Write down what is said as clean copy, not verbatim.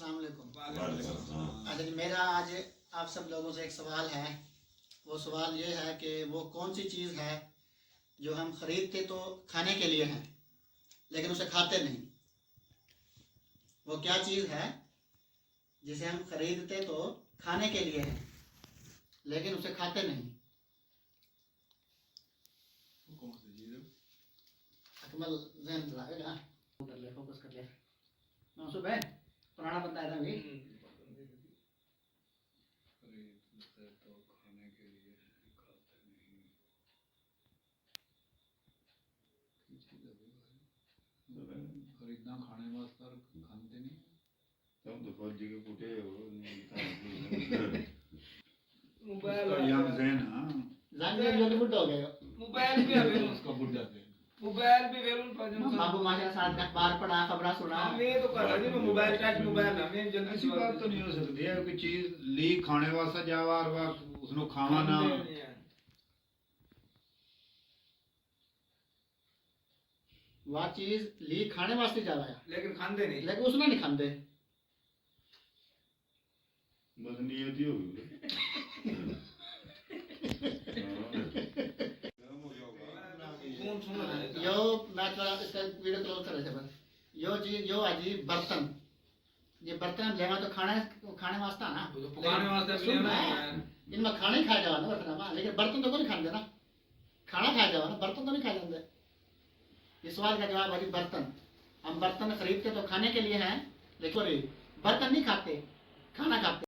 अस्सलाम वालेकुम। हाँ। अच्छा जी, मेरा आज आप सब लोगों से एक सवाल है। वो सवाल ये है कि वो कौन सी चीज़ है जो हम खरीदते तो खाने के लिए हैं लेकिन उसे खाते नहीं। वो क्या चीज़ है जिसे हम खरीदते तो खाने के लिए हैं लेकिन उसे खाते नहीं। कौन सी चीज है? अकमल जहन लगाएगा, कर ले, फोकस कर ले। मंसूब है, पुराना बंदा है ना अभी। खरीदते तो खाने के लिए खाते नहीं। की चीज है भाई? खरीदना खाने वास्ते और खाते नहीं। तुम तो फौजी के पुटे हो मोबाइल उसका यंग ज़हन, हाँ। जान जो बुढ़ा हो गया। मोबाइल भी अभी उसका बुढ़ा थे। मोबाइल भी वेलुन पर बाबू माशाल्लाह साथ अखबार पढ़ा, खबरें सुना। मैं तो कर रही हूं मोबाइल टच मोबाइल हमें जल्दी ऐसी बात तो नहीं हो सकती है कि चीज ली खाने वास्ते जावा और वक्त उसनो खावा ना। वह चीज ली खाने वास्ते जावा है लेकिन खाते नहीं। लेकिन उसने नहीं खाते। बस नियत ही होगी। कौन सुन रहा है? यो मैं थोड़ा इसका वीडियो क्लोज कर रहे थे पर यो चीज यो आजी बर्तन, ये बर्तन लेवा तो खाने वास्ते ना, तो पकाने वास्ते भी सुन लेना है। है। इनमें खाना ही खाया जावा ना बर्तन में, लेकिन बर्तन तो नहीं खाते ना। खाना खाया जावा ना, बर्तन तो नहीं खाए जाते। इस सवाल का जवाब है बर्तन। हम बर्तन खरीदते तो खाने के लिए हैं लेकिन बर्तन नहीं खाते, खाना खाते।